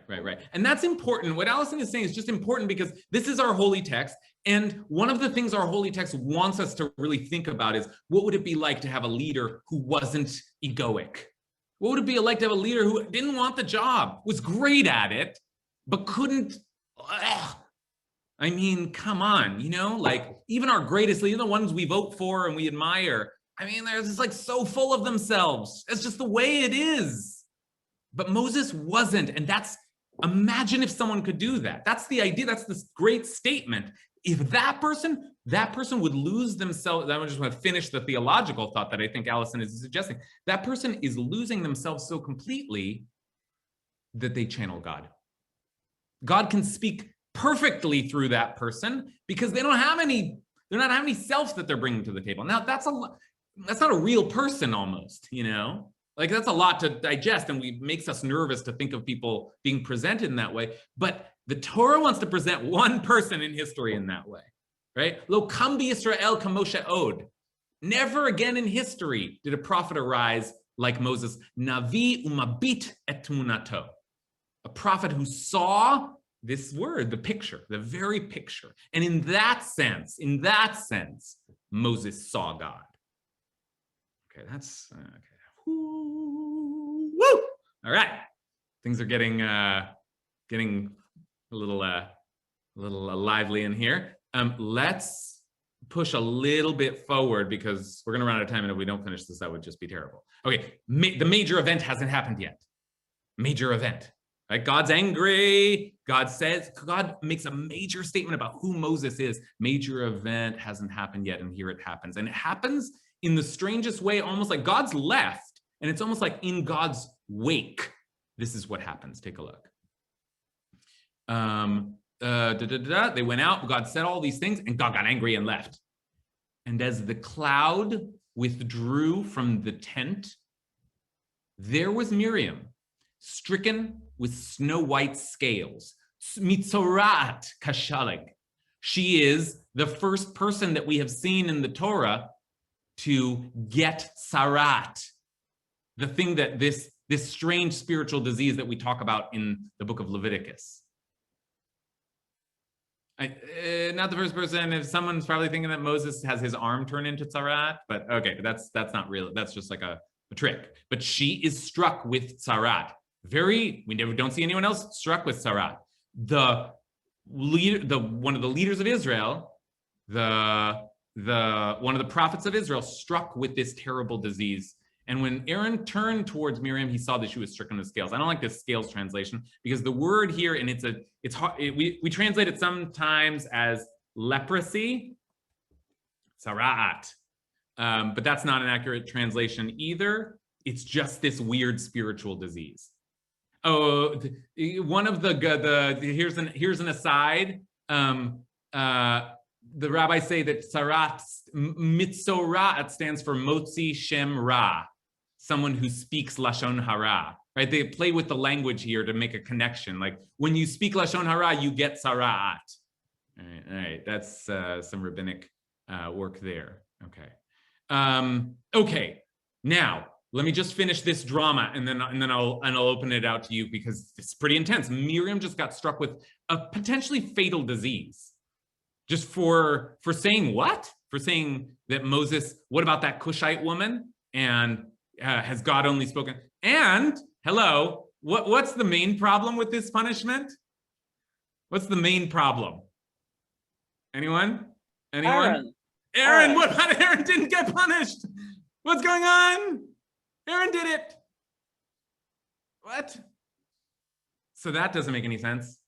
And that's important. What Allison is saying is just important because this is our holy text. And one of the things our holy text wants us to really think about is, what would it be like to have a leader who wasn't egoic? What would it be like to have a leader who didn't want the job, was great at it, but couldn't, I mean, come on, you know, like even our greatest leaders, the ones we vote for and we admire, I mean, they're just like so full of themselves. It's just the way it is. But Moses wasn't, and imagine if someone could do that. That's the idea, that's this great statement. If that person would lose themselves, I just want to finish the theological thought that I think Allison is suggesting. That person is losing themselves so completely that they channel God. God can speak perfectly through that person because they don't have any They're not having any self that they're bringing to the table. Now that's not a real person almost, like that's a lot to digest, and makes us nervous to think of people being presented in that way. But the Torah wants to present one person in history in that way, right? Lo kam b'Yisrael kamoshe od. Never again in history did a prophet arise like Moses. Navi umabit et tmunato. A prophet who saw this word, the picture, the very picture. And in that sense, Moses saw God. Okay, that's okay. Woo! All right, things are getting a little lively in here. Let's push a little bit forward because we're gonna run out of time, and if we don't finish this, that would just be terrible. Okay, the major event hasn't happened yet. Major event. Right? God's angry. God makes a major statement about who Moses is. Major event hasn't happened yet, and here it happens. And it happens in the strangest way, almost like God's left, and it's almost like in God's wake. This is what happens. Take a look. They went out, God said all these things, and God got angry and left. And as the cloud withdrew from the tent, there was Miriam, stricken with snow-white scales. Mitzorat kashalig. She is the first person that we have seen in the Torah to get sarat, the thing that this strange spiritual disease that we talk about in the book of Leviticus. Not the first person. If someone's probably thinking that Moses has his arm turned into tzarat, but okay, that's not real. That's just like a trick. But she is struck with tzarat. We don't see anyone else struck with tzarat. One of the leaders of Israel, one of the prophets of Israel, struck with this terrible disease. And when Aaron turned towards Miriam, he saw that she was stricken with scales. I don't like this scales translation because the word here, and it's hard. We translate it sometimes as leprosy, tzarat, but that's not an accurate translation either. It's just this weird spiritual disease. Oh, one of here's an aside. The rabbis say that tzarat, mitzorat, stands for motzi shem ra, someone who speaks lashon hara, right? They play with the language here to make a connection. Like when you speak lashon hara, you get tzarat. All right, that's some rabbinic work there. Okay, okay. Now let me just finish this drama, and then I'll open it out to you because it's pretty intense. Miriam just got struck with a potentially fatal disease. Just for saying what? For saying that Moses, what about that Cushite woman? And has God only spoken? And hello, what's the main problem with this punishment? What's the main problem? Anyone? Aaron. What about Aaron didn't get punished? What's going on? Aaron did it. What? So that doesn't make any sense.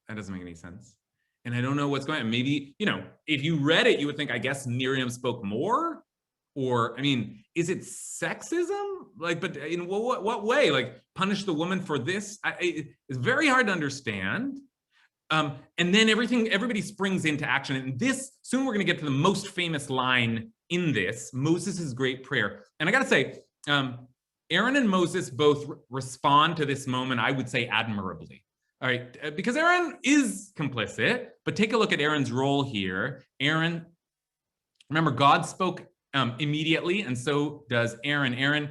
That doesn't make any sense. And I don't know what's going on. Maybe, if you read it, you would think, I guess Miriam spoke more. Or, I mean, is it sexism? Like, but in what way? Like, punish the woman for this? It's very hard to understand. And then everybody springs into action. And soon we're going to get to the most famous line in this, Moses' great prayer. And I got to say, Aaron and Moses both respond to this moment, I would say, admirably. All right, because Aaron is complicit, but take a look at Aaron's role here. Aaron, remember, God spoke immediately, and so does Aaron. Aaron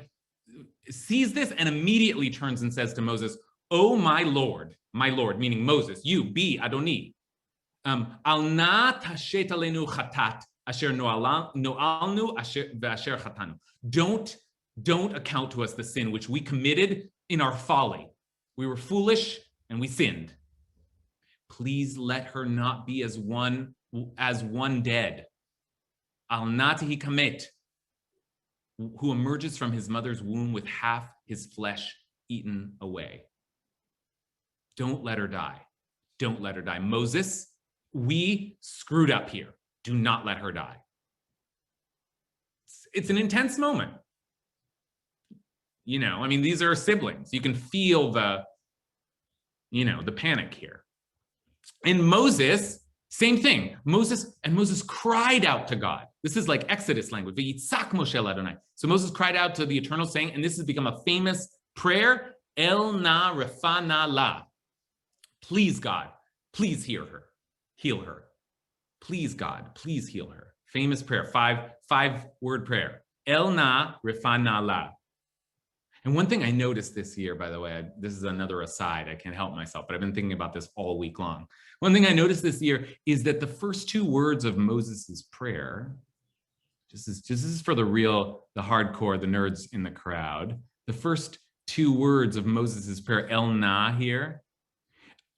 sees this and immediately turns and says to Moses, "Oh, my Lord," meaning Moses, you, be Adoni. Al na tashet alenu chatat asher noalnu asher v'asher chatanu. Don't account to us the sin which we committed in our folly. We were foolish and we sinned. Please let her not be as one dead. Al natihi kamet, who emerges from his mother's womb with half his flesh eaten away. Don't let her die. Don't let her die. Moses, we screwed up here. Do not let her die. It's an intense moment. I mean, these are siblings. You can feel the panic here. And Moses Same thing. Moses cried out to God. This is like Exodus language. V'yitzak Moshe Adonai. So Moses cried out to the Eternal, saying, and this has become a famous prayer, El na refana la. Please, God, please heal her. Please, God, please heal her. Famous prayer, five-word prayer. El na refana la. And one thing I noticed this year, by the way, this is another aside, I can't help myself, but I've been thinking about this all week long. One thing I noticed this year is that the first two words of Moses's prayer, this is for the hardcore, the nerds in the crowd. The first two words of Moses's prayer, El na here,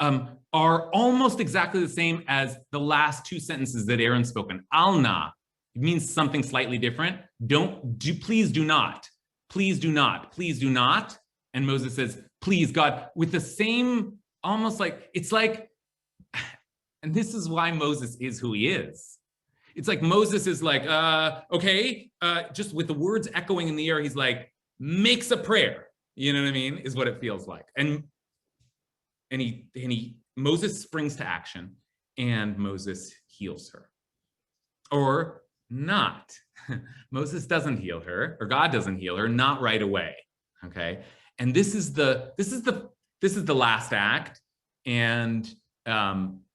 are almost exactly the same as the last two sentences that Aaron spoke in. Al na, it means something slightly different. Please do not. Please do not. Please do not. And Moses says, please, God, with the same, almost like, it's like, and this is why Moses is who he is. It's like Moses is like, okay, just with the words echoing in the air, he's like, makes a prayer. You know what I mean? Is what it feels like. And Moses springs to action, and Moses heals her. Or not. Moses doesn't heal her, or God doesn't heal her, not right away. Okay. And this is the last act. And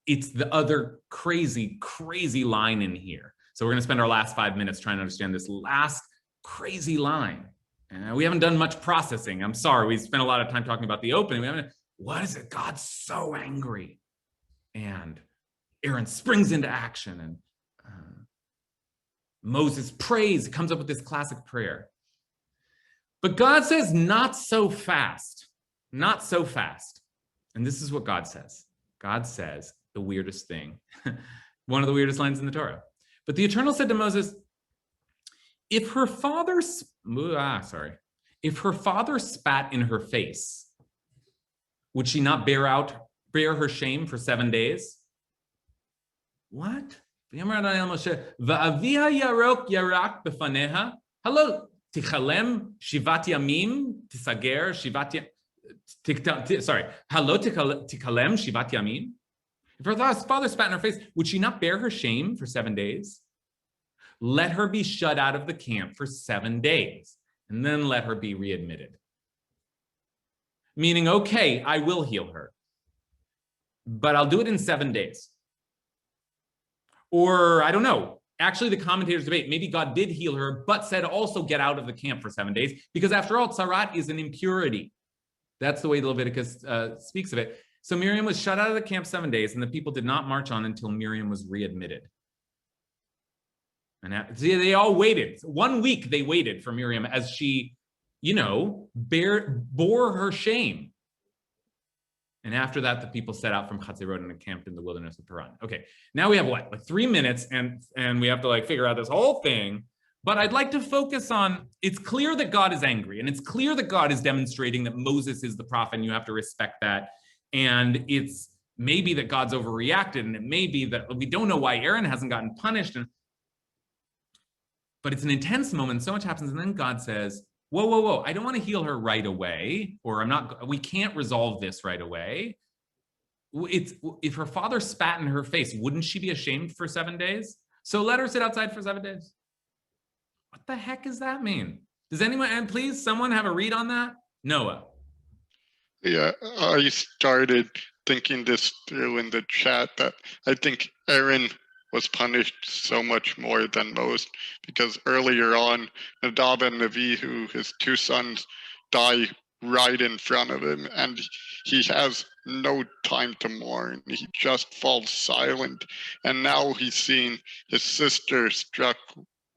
it's the other crazy line in here. So we're going to spend our last 5 minutes trying to understand this last crazy line. We haven't done much processing. I'm sorry. We spent a lot of time talking about the opening. What is it? God's so angry. And Aaron springs into action, and Moses prays, comes up with this classic prayer. But God says, not so fast. Not so fast. And this is what God says. God says the weirdest thing. One of the weirdest lines in the Torah. But the Eternal said to Moses, if her father spat in her face, would she not bear her shame for 7 days? What? Hello, tichalem shivat yamim tisager shivat Hello, tichalem shivat yamim. If her father spat in her face, would she not bear her shame for 7 days? Let her be shut out of the camp for 7 days, and then let her be readmitted. Meaning, okay, I will heal her, but I'll do it in 7 days. Or I don't know. Actually, the commentators debate. Maybe God did heal her, but said also get out of the camp for 7 days, because after all, tzarat is an impurity. That's the way Leviticus speaks of it. So Miriam was shut out of the camp 7 days, and the people did not march on until Miriam was readmitted. And they all waited. 1 week they waited for Miriam as she, bore her shame. And after that, the people set out from Chatzirot and encamped in the wilderness of Paran. Okay, now we have what, like 3 minutes, and we have to figure out this whole thing. But I'd like to focus on, it's clear that God is angry, and it's clear that God is demonstrating that Moses is the prophet, and you have to respect that. And it's maybe that God's overreacted, and it may be that we don't know why Aaron hasn't gotten punished. But it's an intense moment, so much happens, and then God says, whoa, I don't want to heal her right away, or we can't resolve this right away. If her father spat in her face, wouldn't she be ashamed for 7 days? So let her sit outside for 7 days. What the heck does that mean? Does anyone, and please, someone have a read on that? Noah. Yeah, I started thinking this through in the chat that I think Aaron was punished so much more than most, because earlier on, Nadab and Avihu, his 2 sons, die right in front of him, and he has no time to mourn. He just falls silent. And now he's seen his sister struck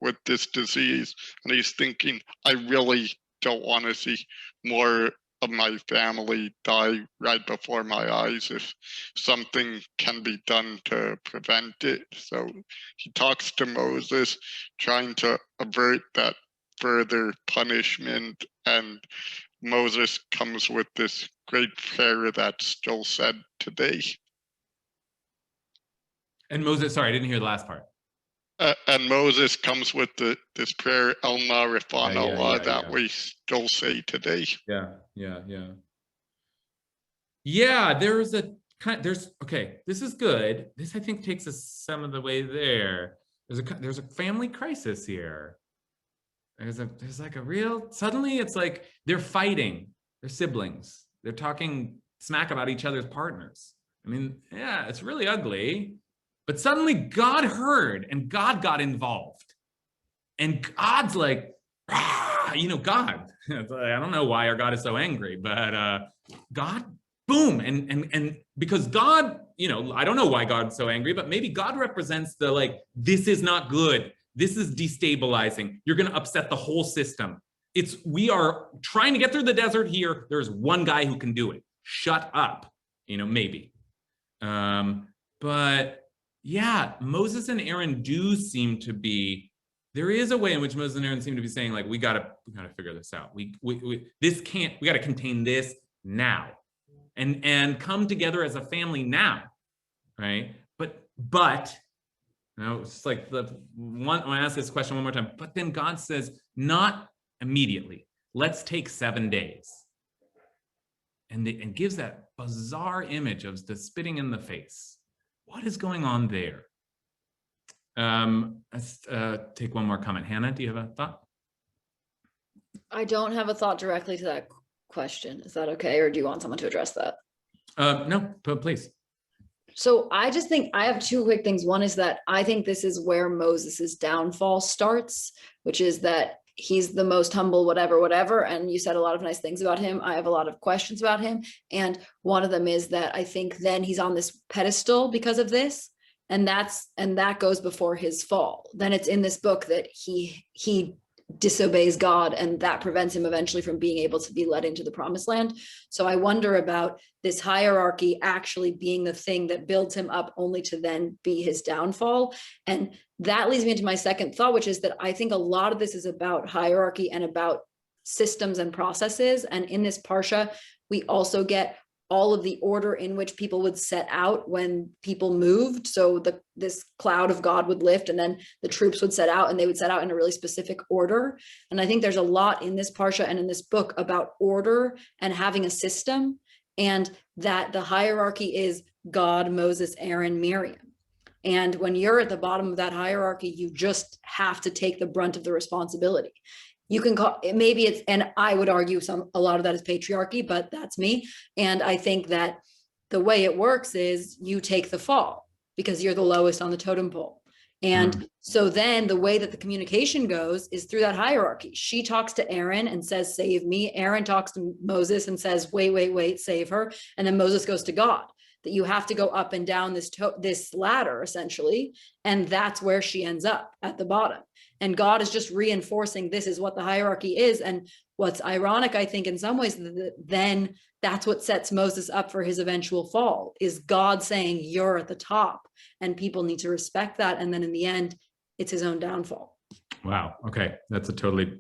with this disease, and he's thinking, I really don't want to see more of my family die right before my eyes if something can be done to prevent it. So he talks to Moses, trying to avert that further punishment, and Moses comes with this great prayer that's still said today. And Moses, sorry, I didn't hear the last part. And Moses comes with this prayer, El Na Refan Allah, that we still say today. Yeah, there's okay, this is good. This I think takes us some of the way there. There's a family crisis here. There's like a real, suddenly it's like they're fighting, they're siblings. They're talking smack about each other's partners. I mean, yeah, it's really ugly, but suddenly God heard and God got involved. And God's like, God, I don't know why our God is so angry, but God, boom. And because God, I don't know why God's so angry, but maybe God represents the like, this is not good. This is destabilizing. You're going to upset the whole system. We are trying to get through the desert here. There's one guy who can do it. Shut up, maybe. But yeah, Moses and Aaron do seem to be, there is a way in which Moses and Aaron seem to be saying like, we gotta figure this out. We gotta contain this now and come together as a family now, right? But it's like I want to ask this question one more time, but then God says, not immediately. Let's take 7 days. And gives that bizarre image of the spitting in the face. What is going on there? Let's take one more comment. Hannah, do you have a thought? I don't have a thought directly to that question. Is that okay? Or do you want someone to address that? No, please. So I just think I have two quick things. One is that I think this is where Moses's downfall starts, which is that he's the most humble, whatever. And you said a lot of nice things about him. I have a lot of questions about him. And one of them is that I think then he's on this pedestal because of this. And that goes before his fall. Then it's in this book that he disobeys God, and that prevents him eventually from being able to be led into the promised land. So I wonder about this hierarchy actually being the thing that builds him up only to then be his downfall. And that leads me into my second thought, which is that I think a lot of this is about hierarchy and about systems and processes. And in this Parsha, we also get all of the order in which people would set out when people moved. So this cloud of God would lift, and then the troops would set out, and they would set out in a really specific order. And I think there's a lot in this Parsha and in this book about order and having a system, and that the hierarchy is God, Moses, Aaron, Miriam. And when you're at the bottom of that hierarchy, you just have to take the brunt of the responsibility. You can call it, maybe it's, and I would argue a lot of that is patriarchy, but that's me. And I think that the way it works is you take the fall because you're the lowest on the totem pole. And so then the way that the communication goes is through that hierarchy. She talks to Aaron and says, save me. Aaron talks to Moses and says, wait, save her. And then Moses goes to God. That you have to go up and down this ladder essentially. And that's where she ends up, at the bottom. And God is just reinforcing this is what the hierarchy is. And what's ironic, I think, in some ways, then that's what sets Moses up for his eventual fall, is God saying, you're at the top, and people need to respect that. And then in the end, it's his own downfall. Wow. Okay. That's a totally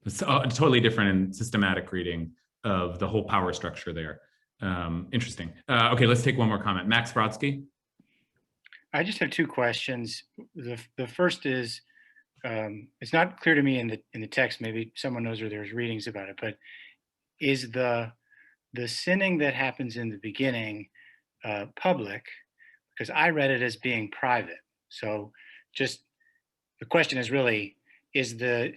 totally different and systematic reading of the whole power structure there. Interesting. Okay, let's take one more comment. Max Brodsky. I just have two questions. The first is, it's not clear to me in the text, maybe someone knows or there's readings about it, but is the sinning that happens in the beginning public? Because I read it as being private. So just the question is really, is the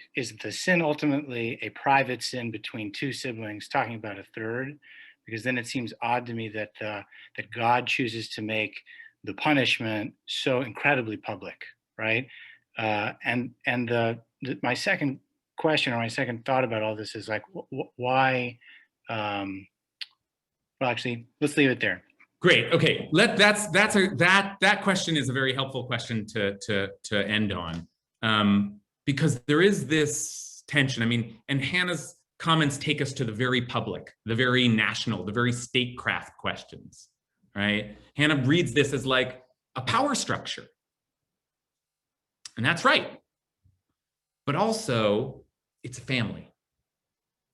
sin ultimately a private sin between two siblings, talking about a third? Because then it seems odd to me that that God chooses to make the punishment so incredibly public, right? My second question, or my second thought about all this is like, why? Well, actually, let's leave it there. Great. Okay. That question is a very helpful question to end on, because there is this tension. I mean, and Hannah's comments take us to the very public, the very national, the very statecraft questions, right? Hannah reads this as like a power structure. And that's right. But also, it's a family.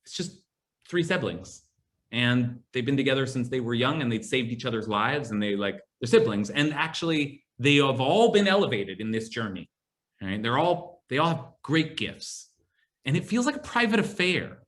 It's just 3 siblings. And they've been together since they were young, and they've saved each other's lives, and they're siblings. And actually, they have all been elevated in this journey. Right? They all have great gifts. And it feels like a private affair.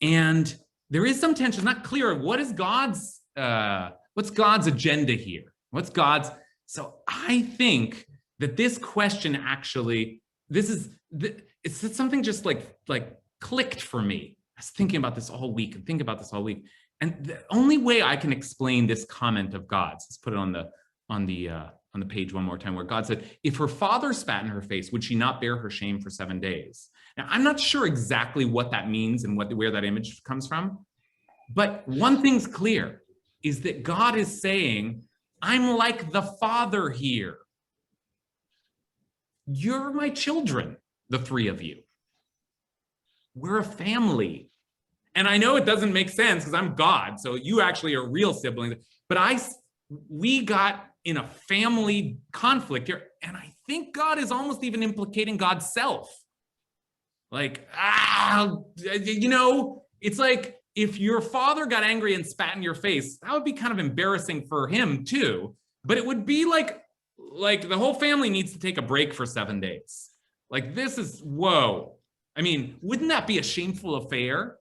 And there is some tension. It's not clear what is God's God's agenda here? What's God's? So I think that this question actually, it's something just like clicked for me. I was thinking about this all week and thinking about this all week. And the only way I can explain this comment of God's, let's put it on the page one more time, where God said, if her father spat in her face, would she not bear her shame for 7 days? Now, I'm not sure exactly what that means and where that image comes from. But one thing's clear is that God is saying, I'm like the father here. You're my children, the three of you. We're a family. And I know it doesn't make sense because I'm God, so you actually are real siblings. But we got in a family conflict here, and I think God is almost even implicating God's self. Like, it's like if your father got angry and spat in your face, that would be kind of embarrassing for him too. But it would be like the whole family needs to take a break for 7 days. Like, this is, whoa. I mean, wouldn't that be a shameful affair?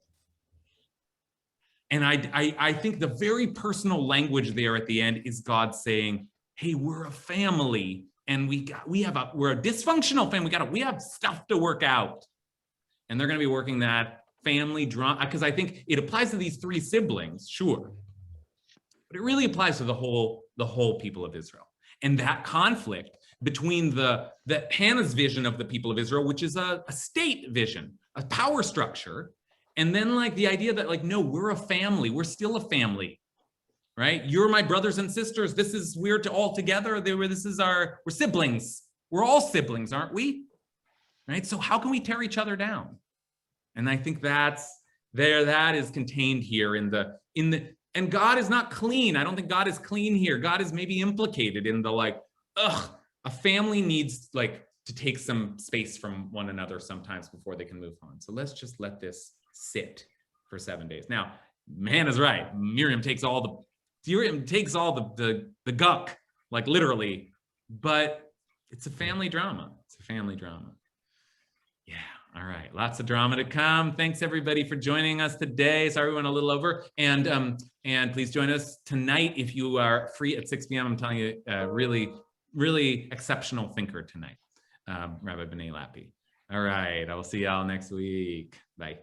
And I think the very personal language there at the end is God saying, hey, we're a family, and we're a dysfunctional family. We have stuff to work out. And they're going to be working that family drama, because I think it applies to these three siblings, sure. But it really applies to the whole people of Israel. And that conflict between the Hannah's vision of the people of Israel, which is a state vision, a power structure, and then like the idea that like, no, we're a family, we're still a family, right? You're my brothers and sisters. We're all together. We're siblings. We're all siblings, aren't we? Right? So how can we tear each other down? And I think that is contained here and God is not clean. I don't think God is clean here. God is maybe implicated in the like, a family needs like to take some space from one another sometimes before they can move on. So let's just let this sit for 7 days. Now, man is right. Miriam takes all the guck, like literally, but it's a family drama. It's a family drama. Yeah. All right. Lots of drama to come. Thanks everybody for joining us today. Sorry we went a little over. And please join us tonight if you are free at 6 p.m. I'm telling you, really, really exceptional thinker tonight, Rabbi B'nai Lappi. All right. I will see y'all next week. Bye.